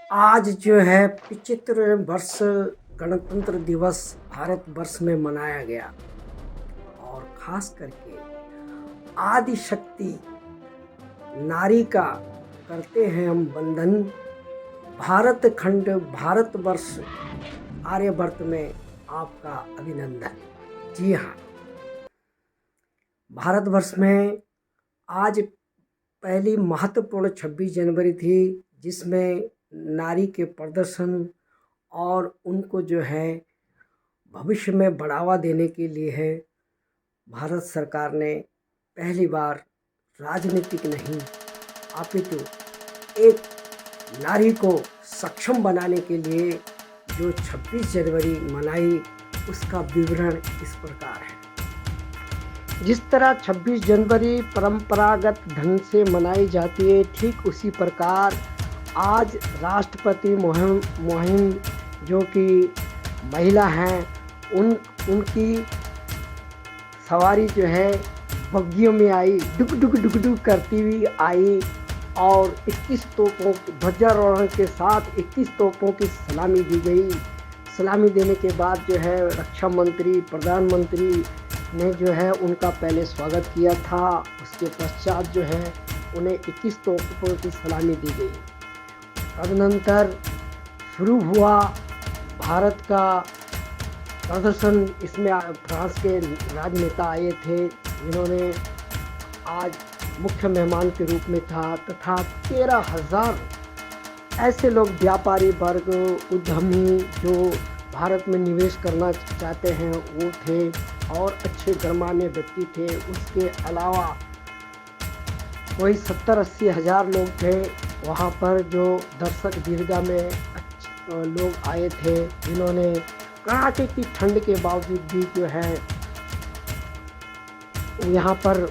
आज जो है 75 वर्ष गणतंत्र दिवस भारत वर्ष में मनाया गया और खास करके आदि शक्ति नारी का करते हैं हम वंदन। भारत खंड भारतवर्ष आर्यवर्त में आपका अभिनंदन। जी हाँ, भारतवर्ष में आज पहली महत्वपूर्ण 26 जनवरी थी, जिसमें नारी के प्रदर्शन और उनको जो है भविष्य में बढ़ावा देने के लिए है भारत सरकार ने पहली बार राजनीतिक नहीं अपितु एक नारी को सक्षम बनाने के लिए जो 26 जनवरी मनाई, उसका विवरण इस प्रकार है। जिस तरह 26 जनवरी परंपरागत ढंग से मनाई जाती है, ठीक उसी प्रकार आज राष्ट्रपति मुहिम जो कि महिला हैं उनकी सवारी जो है बग्गियों में आई, डुक डुक डुक डुक करती हुई आई और 21 तोपों ध्वजारोहण के साथ 21 तोपों की सलामी दी गई। सलामी देने के बाद जो है रक्षा मंत्री प्रधानमंत्री ने जो है उनका पहले स्वागत किया था। उसके पश्चात जो है उन्हें 21 तोपों की सलामी दी गई। तदनंतर शुरू हुआ भारत का प्रदर्शन। इसमें फ्रांस के राजनेता आए थे, जिन्होंने आज मुख्य मेहमान के रूप में था, तथा 13,000 ऐसे लोग व्यापारी वर्ग उद्यमी जो भारत में निवेश करना चाहते हैं वो थे और अच्छे गणमान्य व्यक्ति थे। उसके अलावा कोई 70-80 हज़ार लोग थे वहाँ पर, जो दर्शक दीर्घा में लोग आए थे, जिन्होंने कड़ाके की ठंड के बावजूद भी जो है यहाँ पर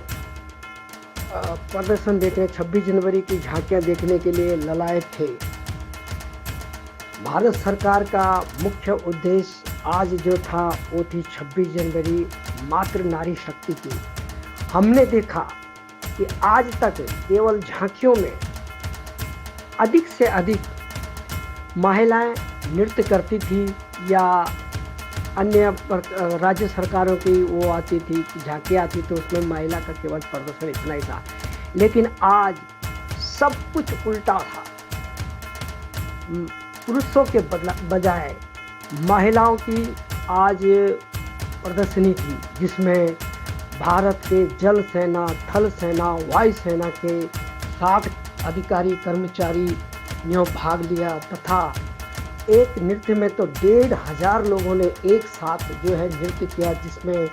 प्रदर्शन देखने 26 जनवरी की झांकियाँ देखने के लिए ललायत थे। भारत सरकार का मुख्य उद्देश्य आज जो था वो थी 26 जनवरी मात्र नारी शक्ति की। हमने देखा कि आज तक केवल झांकियों में अधिक से अधिक महिलाएं नृत्य करती थी या अन्य राज्य सरकारों की वो आती थी, झांकी आती तो उसमें महिला का केवल प्रदर्शन इतना ही था। लेकिन आज सब कुछ उल्टा था। पुरुषों के बजाय महिलाओं की आज प्रदर्शनी थी, जिसमें भारत के जल सेना, थल सेना, वायु सेना के 60 अधिकारी कर्मचारी ने भाग लिया तथा एक नृत्य में तो 1,500 लोगों ने एक साथ जो है नृत्य किया, जिसमें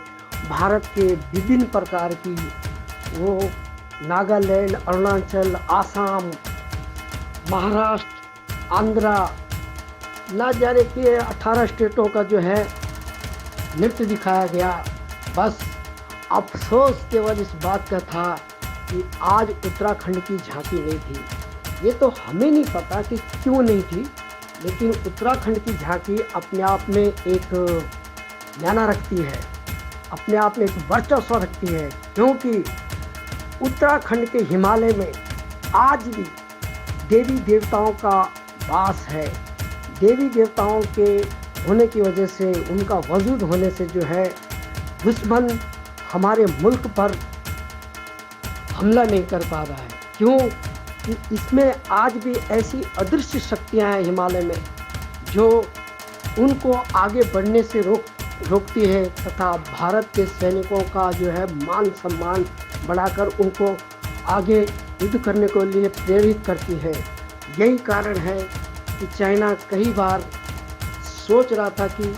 भारत के विभिन्न प्रकार की वो नागालैंड, अरुणाचल, आसाम, महाराष्ट्र, आंध्रा, ना जाने के 18 स्टेटों का जो है नृत्य दिखाया गया। बस अफसोस केवल इस बात का था कि आज उत्तराखंड की झांकी नहीं थी। ये तो हमें नहीं पता कि क्यों नहीं थी, लेकिन उत्तराखंड की झांकी अपने आप में एक मायना रखती है, अपने आप में एक वर्चस्व रखती है, क्योंकि उत्तराखंड के हिमालय में आज भी देवी देवताओं का वास है। देवी देवताओं के होने की वजह से, उनका वजूद होने से जो है दुश्मन हमारे मुल्क पर हमला नहीं कर पा रहा है। क्यों कि इसमें आज भी ऐसी अदृश्य शक्तियां हैं हिमालय में जो उनको आगे बढ़ने से रोकती है तथा भारत के सैनिकों का जो है मान सम्मान बढ़ाकर उनको आगे युद्ध करने के लिए प्रेरित करती है। यही कारण है कि चाइना कई बार सोच रहा था कि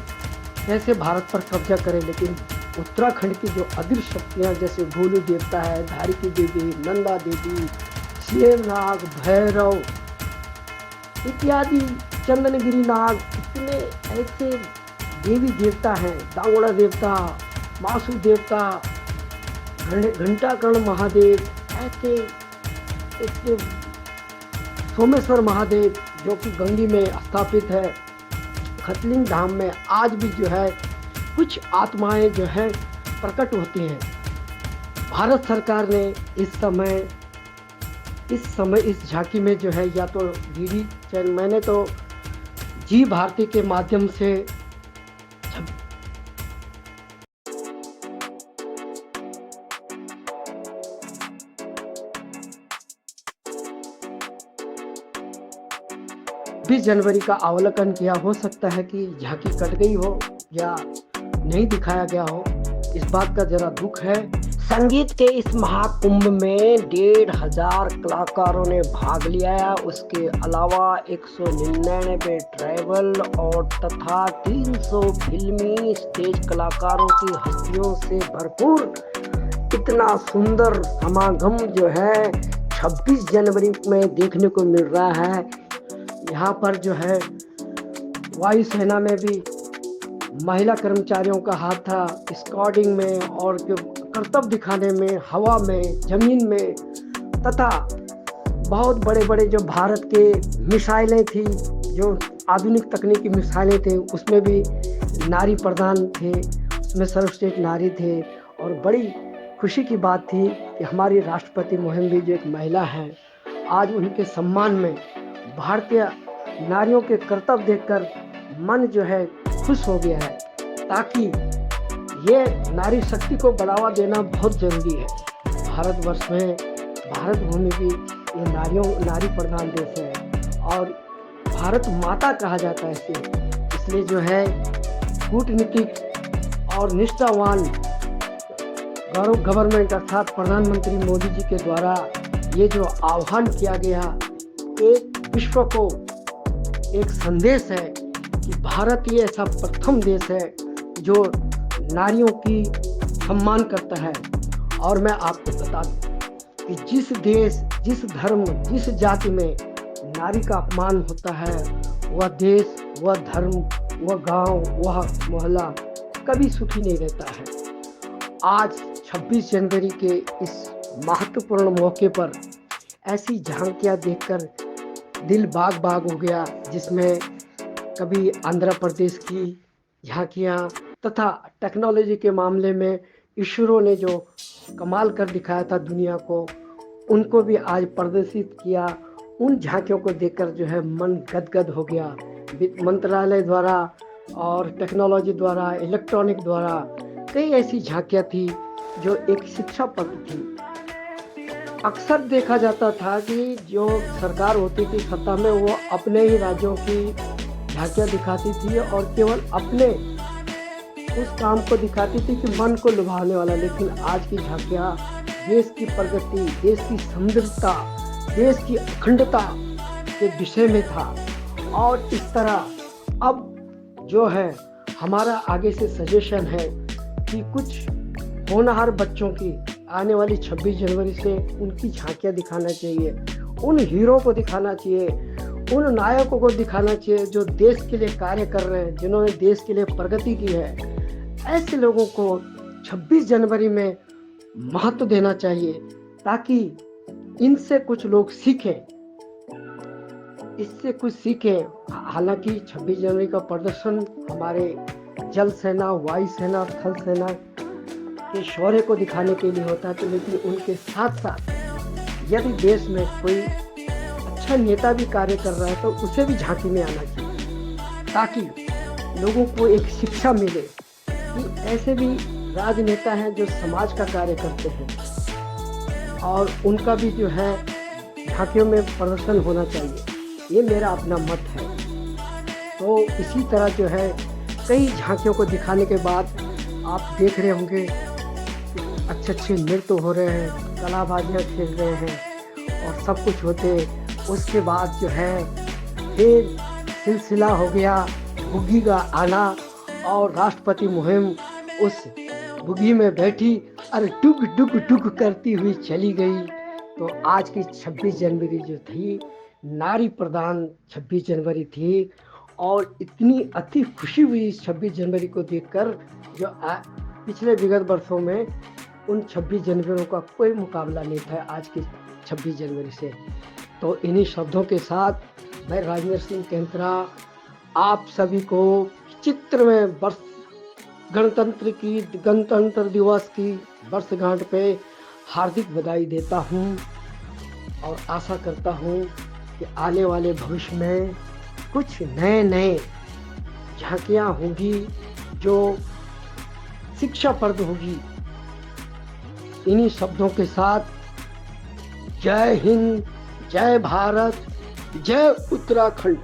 कैसे भारत पर कब्जा करे, लेकिन उत्तराखंड की जो अदृश्य शक्तियाँ जैसे भोलू देवता है, धारिकी देवी, नंदा देवी, शेरनाग, भैरव इत्यादि, चंदनगिरी नाग, इतने ऐसे देवी देवता हैं, दांगोड़ा देवता, मासू देवता, घंटाकर्ण महादेव, ऐसे सोमेश्वर महादेव जो कि गंगी में स्थापित है, खतलिंग धाम में आज भी जो है कुछ आत्माएं जो है प्रकट होती हैं। भारत सरकार ने इस समय इस समय इस झांकी में जो है या तो डीडी चैनल, मैंने तो जी भारती के माध्यम से 26 जनवरी का अवलोकन किया। हो सकता है कि झांकी कट गई हो या नहीं दिखाया गया हो, इस बात का जरा दुख है। संगीत के इस महाकुंभ में 1,500 कलाकारों ने भाग लिया। उसके अलावा 199 ट्रैवल और तथा 300 फिल्मी स्टेज कलाकारों की हस्तियों से भरपूर इतना सुंदर समागम जो है 26 जनवरी में देखने को मिल रहा है। यहाँ पर जो है वायुसेना में भी महिला कर्मचारियों का हाथ था स्कॉटिंग में और जो करतब दिखाने में, हवा में, जमीन में, तथा बहुत बड़े बड़े जो भारत के मिसाइलें थी, जो आधुनिक तकनीकी मिसाइलें थे, उसमें भी नारी प्रधान थे, उसमें सर्वश्रेष्ठ नारी थे। और बड़ी खुशी की बात थी कि हमारी राष्ट्रपति मुहिम भी जो एक महिला है, आज उनके सम्मान में भारतीय नारियों के कर्तव्य देखकर मन जो है खुश हो गया है, ताकि ये नारी शक्ति को बढ़ावा देना बहुत जरूरी है। भारतवर्ष में, भारत भूमि भी ये नारी प्रधान देश है और भारत माता कहा जाता है इसे। इसलिए जो है कूटनीतिक और निष्ठावान गवर्नमेंट अर्थात प्रधानमंत्री मोदी जी के द्वारा ये जो आह्वान किया गया, एक विश्व को एक संदेश है कि भारत ये ऐसा प्रथम देश है जो नारियों की सम्मान करता है। और मैं आपको बता दूं कि जिस देश, जिस धर्म, जिस जाति में नारी का अपमान होता है, वह देश, वह धर्म, वह गांव, वह मोहल्ला कभी सुखी नहीं रहता है। आज 26 जनवरी के इस महत्वपूर्ण मौके पर ऐसी झांकियां देखकर दिल बाग बाग हो गया, जिसमें कभी आंध्र प्रदेश की झांकियां तथा टेक्नोलॉजी के मामले में इसरो ने जो कमाल कर दिखाया था दुनिया को, उनको भी आज प्रदर्शित किया। उन झांकियों को देखकर जो है मन गदगद हो गया। मंत्रालय द्वारा और टेक्नोलॉजी द्वारा, इलेक्ट्रॉनिक द्वारा कई ऐसी झांकियां थी जो एक शिक्षा पद थी। अक्सर देखा जाता था कि जो सरकार होती थी सत्ता में, वो अपने ही राज्यों की झांकियां दिखाती थी और केवल अपने उस काम को दिखाती थी कि मन को लुभाने वाला। लेकिन आज की झांकियां देश की प्रगति, देश की समृद्धता, देश की अखंडता के विषय में था। और इस तरह अब जो है हमारा आगे से सजेशन है कि कुछ होनहार बच्चों की आने वाली 26 जनवरी से उनकी झांकियां दिखाना चाहिए, उन हीरो को दिखाना चाहिए, उन नायकों को दिखाना चाहिए जो देश के लिए कार्य कर रहे हैं, जिन्होंने देश के लिए प्रगति की है। ऐसे लोगों को 26 जनवरी में महत्व देना चाहिए ताकि इनसे कुछ लोग सीखें, इससे कुछ सीखें। हालांकि 26 जनवरी का प्रदर्शन हमारे जल सेना, वायु सेना, थल सेना के शौर्य को दिखाने के लिए होता है, तो लेकिन उनके साथ साथ यदि देश में कोई अच्छा नेता भी कार्य कर रहा है तो उसे भी झांकी में आना चाहिए, ताकि लोगों को एक शिक्षा मिले कि ऐसे भी राजनेता हैं जो समाज का कार्य करते हैं और उनका भी जो है झांकियों में प्रदर्शन होना चाहिए। ये मेरा अपना मत है। तो इसी तरह जो है कई झांकियों को दिखाने के बाद आप देख रहे होंगे अच्छे अच्छे नृत्य हो रहे हैं, कलाबाजियाँ खेल रहे हैं और सब कुछ होते। उसके बाद जो है फिर सिलसिला हो गया बुग्गी का आना और राष्ट्रपति मुहिम उस बुग्गी में बैठी और डुग डुग डुग करती हुई चली गई। तो आज की 26 जनवरी जो थी नारी प्रधान 26 जनवरी थी और इतनी अति खुशी हुई इस 26 जनवरी को देखकर जो पिछले विगत वर्षों में उन 26 जनवरी का कोई मुकाबला नहीं था आज की 26 जनवरी से। तो इन्हीं शब्दों के साथ मैं राजेंद्र सिंह केंकरा आप सभी को चित्र में गणतंत्र दिवस की वर्षगांठ पे हार्दिक बधाई देता हूँ और आशा करता हूँ कि आने वाले भविष्य में कुछ नए नए झांकियाँ होंगी जो शिक्षाप्रद होगी। इन्हीं शब्दों के साथ जय हिंद, जय भारत, जय उत्तराखंड।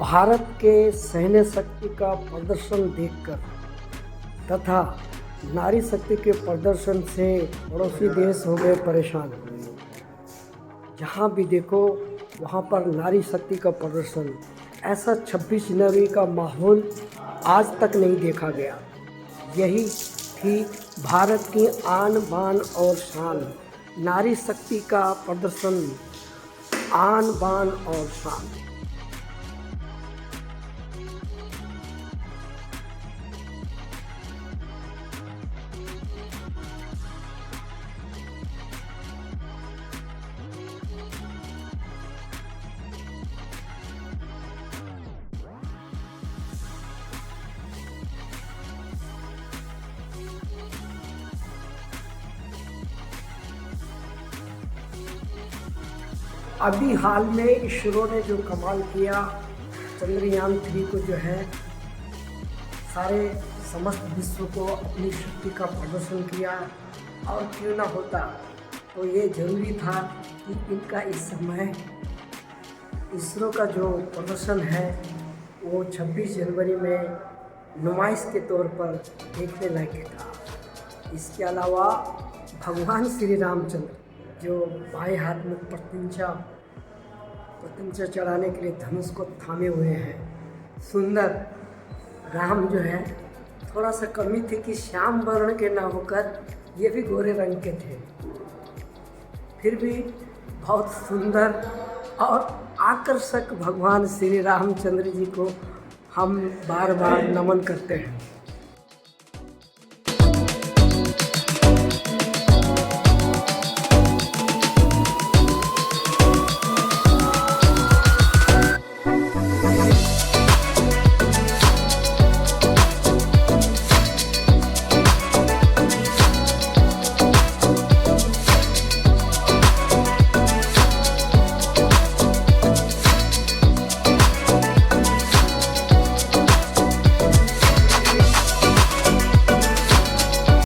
भारत के सैन्य शक्ति का प्रदर्शन देखकर तथा नारी शक्ति के प्रदर्शन से पड़ोसी देश हो गए परेशान। जहाँ भी देखो वहाँ पर नारी शक्ति का प्रदर्शन। ऐसा 26 जनवरी का माहौल आज तक नहीं देखा गया। यही थी भारत की आन बान और शान, नारी शक्ति का प्रदर्शन, आन बान और शान। अभी हाल में इसरो ने जो कमाल किया, चंद्रयान-3 को जो है सारे समस्त विश्व को अपनी शक्ति का प्रदर्शन किया। और क्यों ना होता तो ये ज़रूरी था कि इनका इस समय इसरो का जो प्रदर्शन है वो 26 जनवरी में नुमाइश के तौर पर देखने लायक था। इसके अलावा भगवान श्री रामचंद्र जो बाएं हाथ में प्रतिंचा चढ़ाने के लिए धनुष को थामे हुए हैं, सुंदर राम जो है थोड़ा सा कमी थी कि श्याम वर्ण के ना होकर ये भी गोरे रंग के थे, फिर भी बहुत सुंदर और आकर्षक भगवान श्री रामचंद्र जी को हम बार बार नमन करते हैं।